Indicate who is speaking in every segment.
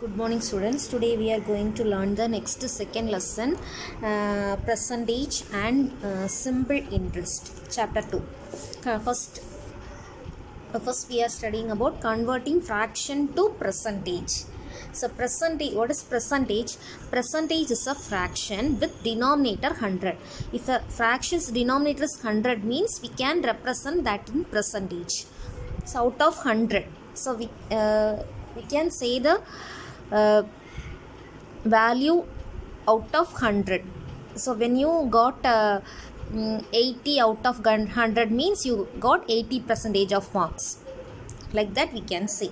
Speaker 1: Good morning, students. Today we are going to learn the next second lesson, percentage and simple interest, chapter 2. First we are studying about converting fraction to percentage. So percentage, what is percentage? Percentage is a fraction with denominator 100. If a fraction's denominator is 100 means we can represent that in percentage. So out of 100, so we can say the value out of 100. So when you got 80 out of 100 means you got 80% of marks, like that we can say.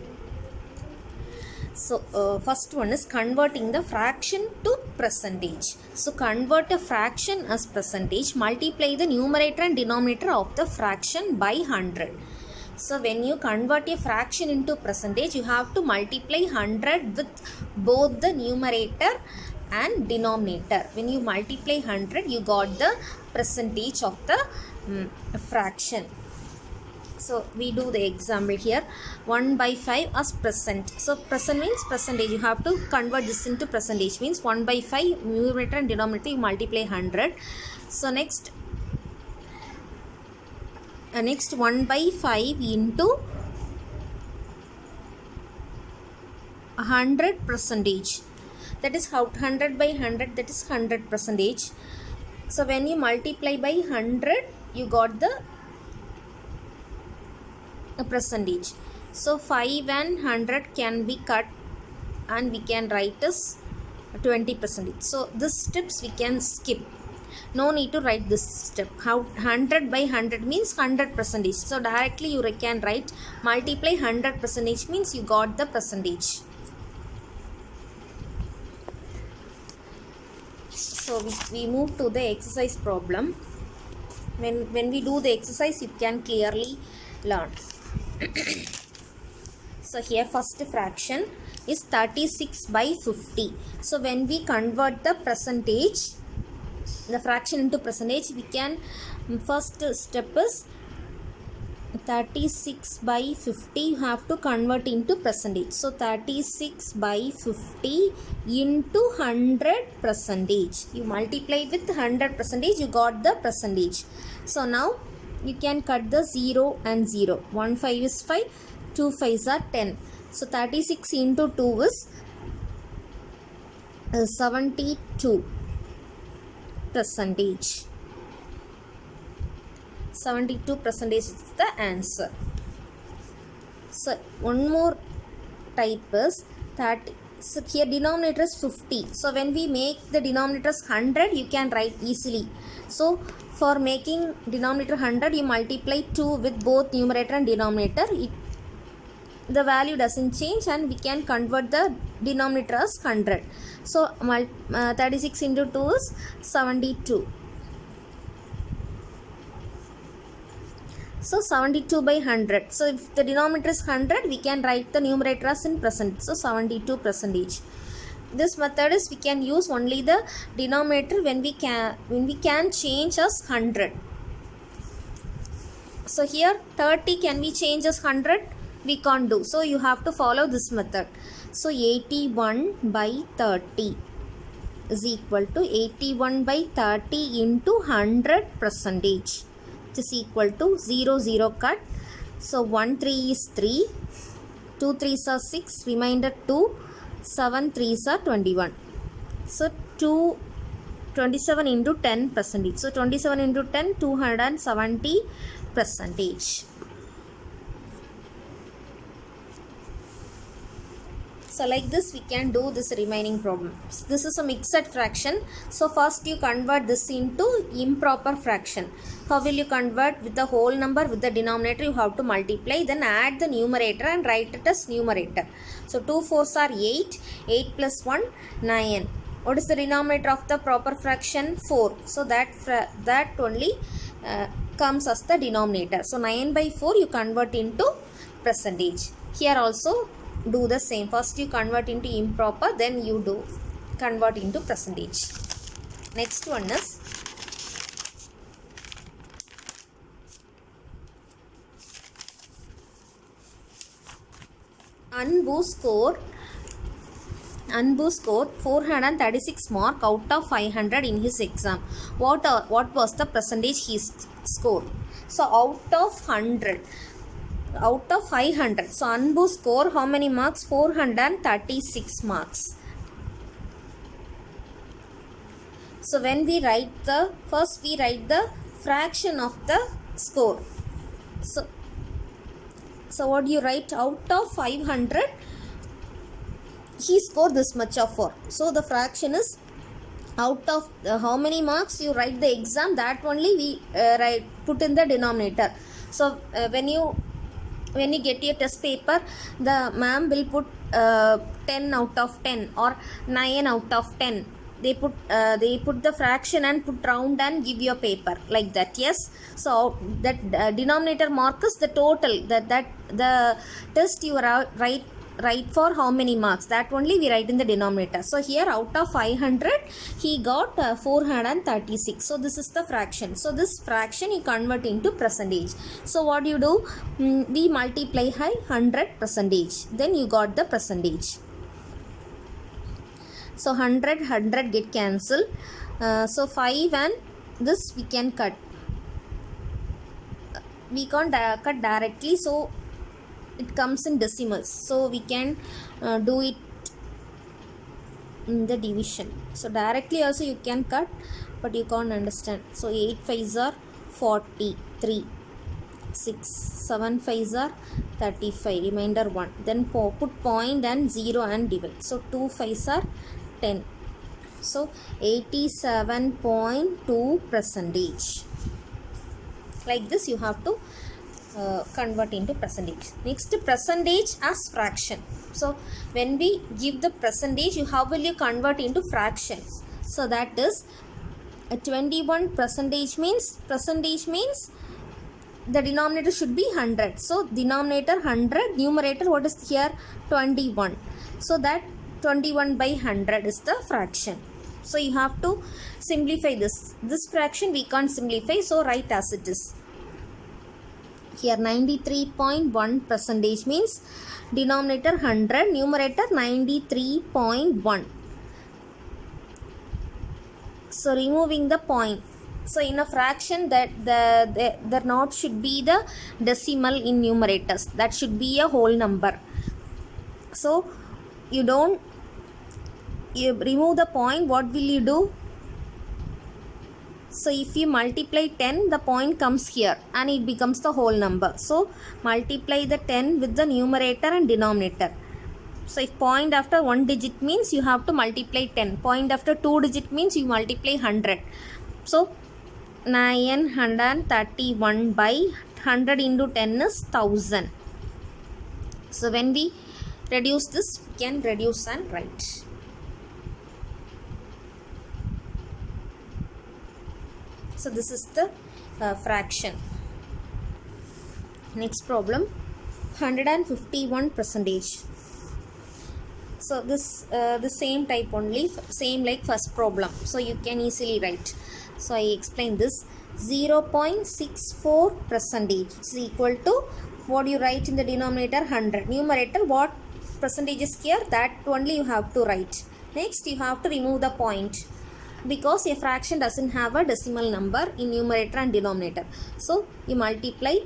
Speaker 1: So first one is converting the fraction to percentage. So convert a fraction as percentage, multiply the numerator and denominator of the fraction by 100. So when you convert a fraction into percentage, you have to multiply 100 with both the numerator and denominator. When you multiply 100, you got the percentage of the fraction. So we do the example here. 1 by 5 as percent. So percent means percentage. You have to convert this into percentage. Means 1 by 5 numerator and denominator you multiply 100. So next 1 by 5 into 100 percentage. That is how 100 by 100, that is 100 percentage. So when you multiply by 100, you got the percentage. So 5 and 100 can be cut and we can write as 20%. So this steps we can skip. No need to write this step. How 100 by 100 means 100%. So directly you can write multiply 100% means you got the percentage. So we move to the exercise problem. When we do the exercise, you can clearly learn. So here first fraction is 36 by 50. So when we convert the percentage, the fraction into percentage, we can, first step is 36 by 50, you have to convert into percentage. So 36 by 50 into 100%. You multiply with 100%, you got the percentage. So now you can cut the 0 and 0. 1 5 is 5, 2 5s are 10. So 36 into 2 is 72%. 72% is the answer. So one more type is 30. So here denominator is 50. So when we make the denominator 100, you can write easily. So for making denominator 100, you multiply 2 with both numerator and denominator. The value doesn't change and we can convert the denominator as 100. So 36 into 2 is 72. So 72 by 100. So if the denominator is 100, we can write the numerator as in percent. So 72%. This method is we can use only the denominator when we can change as 100. So here 30 can we change as 100? We can't do. So you have to follow this method. So 81 by 30 is equal to 81 by 30 into 100%. Is equal to 0 0 cut. So 1 3 is 3, 2 3s are 6, remainder 2, 7 3s are 21. So 27 into 10%. So 27 into 10, 270%. So like this we can do this remaining problem. This is a mixed fraction. So first you convert this into improper fraction. How will you convert? With the whole number, with the denominator you have to multiply, then add the numerator and write it as numerator. So 2 4s are 8, 8 plus 1, 9. What is the denominator of the proper fraction? 4. So that only comes as the denominator. So 9 by 4 you convert into percentage. Here also do the same. First you convert into improper, then you do convert into percentage. Next one is Anbu scored Anbu scored 436 mark out of 500 in his exam. What was the percentage he scored? So out of 100, out of 500. So Anbu score how many marks? 436 marks. So when we write the, first we write the fraction of the score. So what do you write? Out of 500, he scored this much of 4. So the fraction is out of how many marks you write the exam, that only we put in the denominator. So when you get your test paper, the ma'am will put 10 out of 10 or 9 out of 10. They put the fraction and put round and give you a paper like that. Yes, so that denominator mark is the total, that the test you write for how many marks, that only we write in the denominator. So here out of 500 he got 436. So this is the fraction. So this fraction you convert into percentage. So what you do, we multiply 100 percentage, then you got the percentage. So 100 get cancelled. So 5 and this we can cut. We can't cut directly, so it comes in decimals. So we can do it in the division. So directly also you can cut, but you can't understand. So 8 5s are 43, 6, 7 5s are 35, remainder 1. Then put point and 0 and divide. So 2 5s are 10. So 87.2 percentage. Like this you have to convert into percentage. Next, percentage as fraction. So when we give the percentage, how will you convert into fraction? So that is 21 percentage means the denominator should be 100. So denominator 100, numerator what is here? 21. So that 21 by 100 is the fraction. So you have to simplify this. This fraction we can't simplify, so write as it is. Here 93.1 percentage means denominator 100, numerator 93.1. So removing the point. So in a fraction, that the not should be the decimal in numerators. That should be a whole number. So you remove the point. What will you do? So if you multiply 10, the point comes here and it becomes the whole number. So multiply the 10 with the numerator and denominator. So if point after 1 digit means you have to multiply 10. Point after 2 digit means you multiply 100. So 931 by 100 into 10 is 1000. So when we reduce this, we can reduce and write. So this is the fraction. Next problem, 151 percentage. So this the same type only, same like first problem. So you can easily write. So I explain this. 0.64 percentage is equal to what you write in the denominator 100. Numerator what percentage is here, that only you have to write. Next you have to remove the point, because a fraction doesn't have a decimal number in numerator and denominator. So you multiply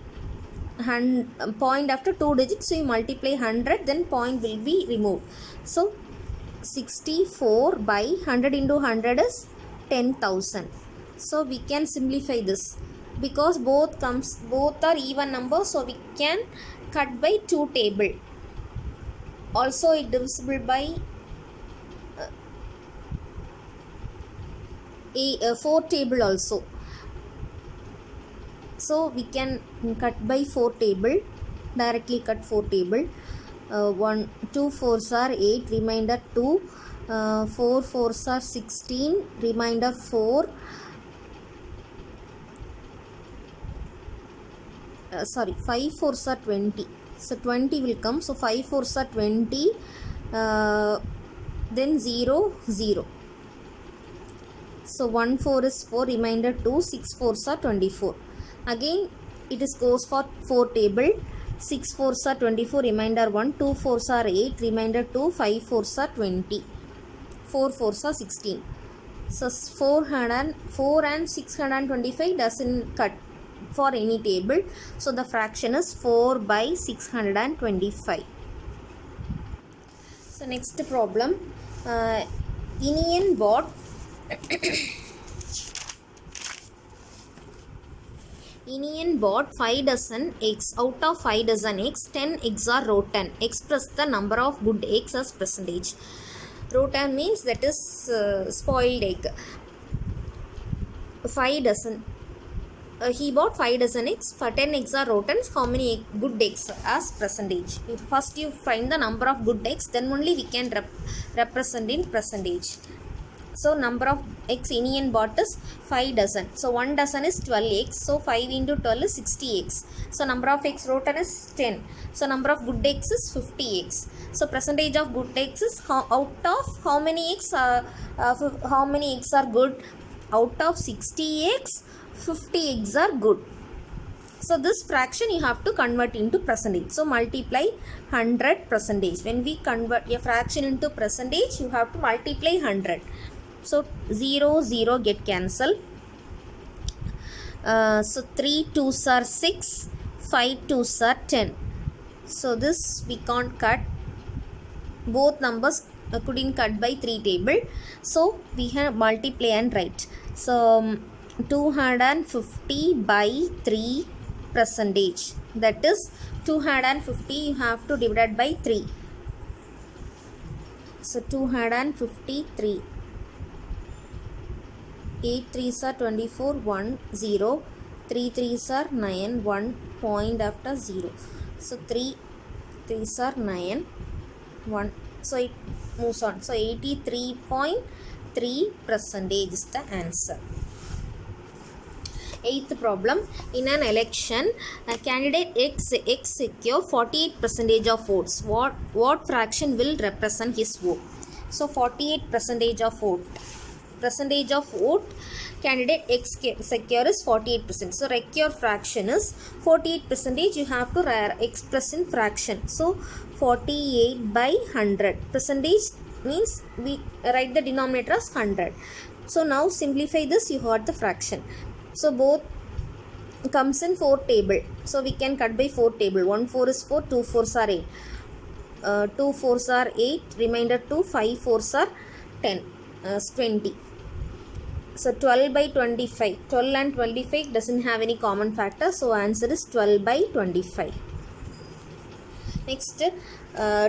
Speaker 1: point after 2 digits, so you multiply 100, then point will be removed. So 64 by 100 into 100 is 10,000. So we can simplify this, because both are even numbers, so we can cut by 2 table. Also it divisible by 4 table also. So we can cut by 4 table, directly cut 4 table. 2 4s are 8, remainder 2. 4 4s are 16, remainder 4. 5 4s are 20. So 20 will come. So 5 4s are 20. Then 0 0. So 1 4 is 4, remainder 2. 6 4s are 24. Again it is goes for 4 table. 6 4s are 24, remainder 1. 2 4s are 8, remainder 2. 5 4s are 20. 4 4s are 16. So 4 and 625 doesn't cut for any table. So the fraction is 4 by 625. So next problem. Inian bought Inian bought 5 dozen eggs. Out of 5 dozen eggs, 10 eggs are rotten. Express the number of good eggs as percentage. Rotten means that is spoiled egg. 5 dozen. He bought 5 dozen eggs. For 10 eggs are rotten. How many good eggs as percentage? First you find the number of good eggs, then only we can represent in percentage. So number of eggs Inian bought is 5 dozen. So 1 dozen is 12 eggs. So 5 into 12 is 60 eggs. So number of eggs rotten is 10. So number of good eggs is 50 eggs. So percentage of good eggs is out of how many eggs are good? Out of 60 eggs, 50 eggs are good. So this fraction you have to convert into percentage. So multiply 100 percentage. When we convert a fraction into percentage, you have to multiply 100. So 0 0 get cancelled. So 3 2s are 6, 5 2s are 10. So this we can't cut. Both numbers couldn't cut by 3 table. So we have multiply and write. So 250 by 3 percentage. That is 250 you have to divide by 3. So 253. 8 3s are 24, 1 0, 3 3s are 9, 1 point after 0. So 3 3s are 9, 1. So it moves on. So 83.3 percentage is the answer. Eighth problem. In an election, a candidate X secure 48% of votes. What fraction will represent his vote? So 48% of vote. Percentage of vote candidate X secure is 48%. So secure fraction is 48%. You have to express in fraction. So 48 by 100. Percentage means we write the denominator as 100. So now simplify this, you got the fraction. So both comes in 4 table. So we can cut by 4 table. 1 4 is 4, 2 4s are 8. 2 4s are 8, remainder 2, 5 4s are 10, 20. So 12 by 25. 12 and 25 doesn't have any common factor. So answer is 12 by 25. Next,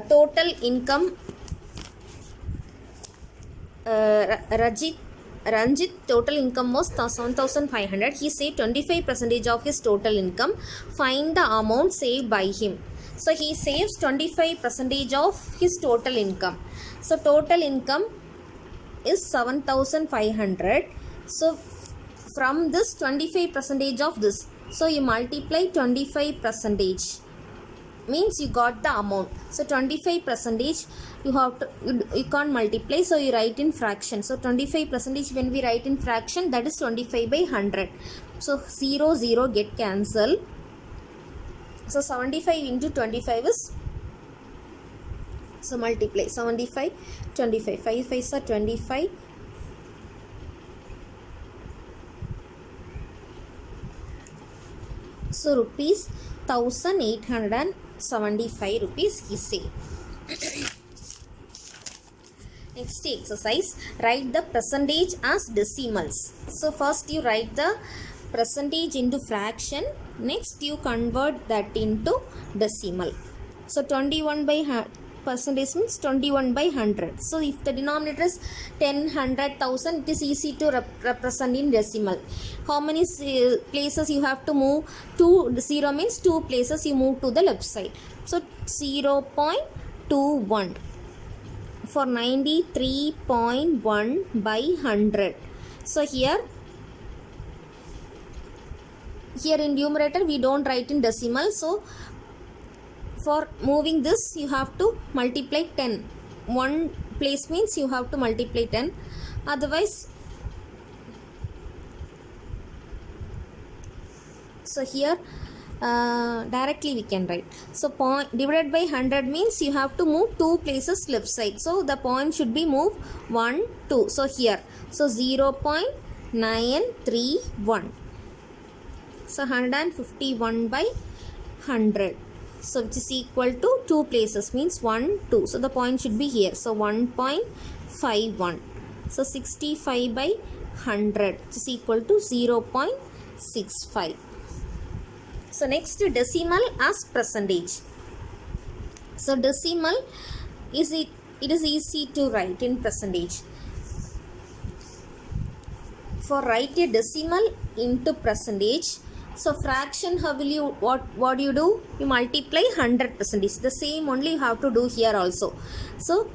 Speaker 1: total income. Ranjit total income was 7,500. He saved 25% of his total income. Find the amount saved by him. So he saves 25% of his total income. So total income is 7,500. So from this 25% of this, so you multiply 25%, means you got the amount. So 25% you have to, you can't multiply, so you write in fraction. So 25% when we write in fraction, that is 25 by 100. So 0 0 get cancelled. So 75 into 25 is, so multiply 75 25, 5 5s are 25. So rupees 1,875 rupees he saved. Next exercise, write the percentage as decimals. So first you write the percentage into fraction, next you convert that into decimal. So 21 by percentage means 21 by 100. So if the denominator is 10, 100, 1000, it is easy to represent in decimal. How many places you have to move? 2, 0 means 2 places you move to the left side. So 0.21 for 93.1 by 100. So here in numerator we don't write in decimal. So for moving this you have to multiply 10. One place means you have to multiply 10. Otherwise, so here directly we can write. So point divided by 100 means you have to move 2 places left side. So the point should be moved 1, 2. So here, so 0.931. So 151 by 100. So which is equal to 2 places means 1, 2. So the point should be here. So 1.51. So 65 by 100 which is equal to 0.65. So next decimal as percentage. So decimal it is easy to write in percentage. For write a decimal into percentage, so fraction, how will you, what do you do? You multiply 100%. The same only you have to do here also. So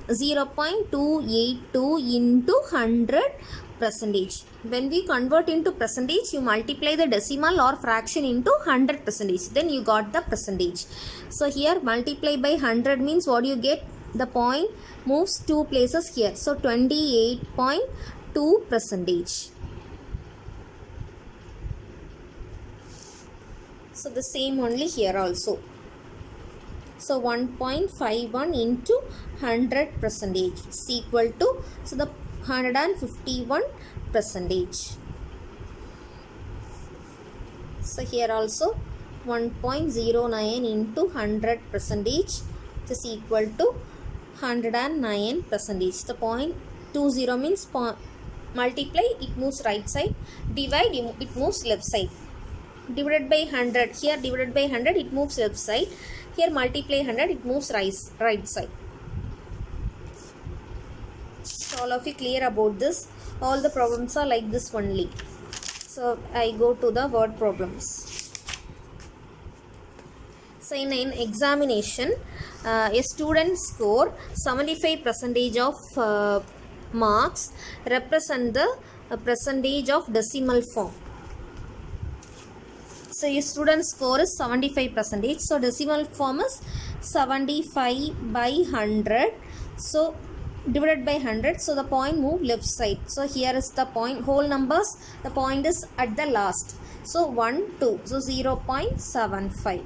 Speaker 1: 0.282 into 100%. When we convert into percentage, you multiply the decimal or fraction into 100%. Then you got the percentage. So here multiply by 100 means what do you get? The point moves 2 places here. So 28.2%. So the same only here also. So 1.51 into 100% is equal to, so the 151%. So here also 1.09 into 100% is equal to 109%. The 0.20 means multiply, it moves right side, divide, it moves left side. Divided by 100, here divided by 100 it moves left side, here multiply 100 it moves right side. So all of you clear about this? All the problems are like this only. So I go to the word problems. So in an examination, a student score 75% of marks represent the percentage of decimal form. So your student score is 75%. So decimal form is 75 by 100. So divided by 100. So the point move left side. So here is the point, whole numbers. The point is at the last. So 1, 2. So 0.75.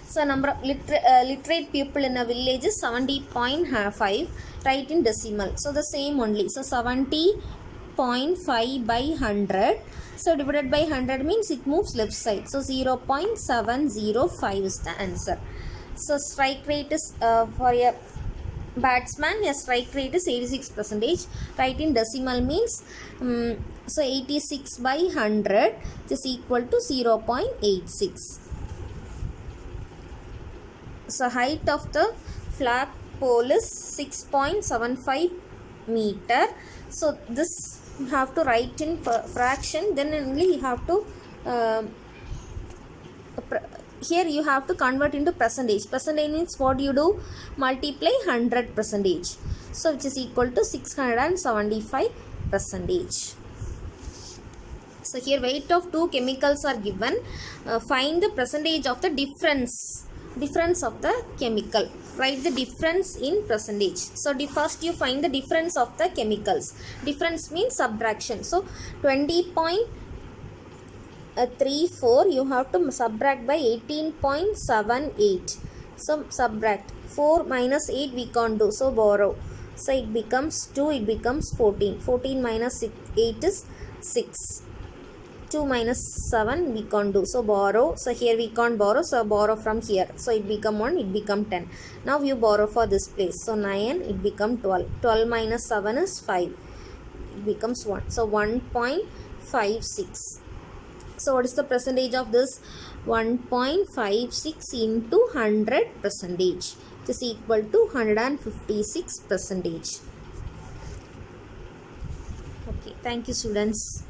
Speaker 1: So number of literate people in a village is 70.5. Write in decimal. So the same only. So 70.5 by 100. So divided by 100 means it moves left side. So 0.705 is the answer. So strike rate is for a batsman, a strike rate is 86%. Write in decimal means so 86 by 100 is equal to 0.86. So height of the flag pole is 6.75 meter. So this you have to write in fraction, then only you have to here you have to convert into percentage. Percentage means what you do? Multiply 100%. So which is equal to 675%. So here weight of two chemicals are given. Find the percentage of the difference of the chemical. Write the difference in percentage. So first you find the difference of the chemicals. Difference means subtraction. So 20.34 you have to subtract by 18.78. So subtract 4 minus 8 we can't do, so borrow. So it becomes 2, it becomes 14. 14 minus 8 is 6. 2 minus 7 we can't do, so borrow. So here we can't borrow, so borrow from here. So it become 1, it become 10. Now you borrow for this place. So 9, it become 12. 12 minus 7 is 5. It becomes 1. So 1.56. So what is the percentage of this? 1.56 into 100%. It is equal to 156%. Okay, thank you students.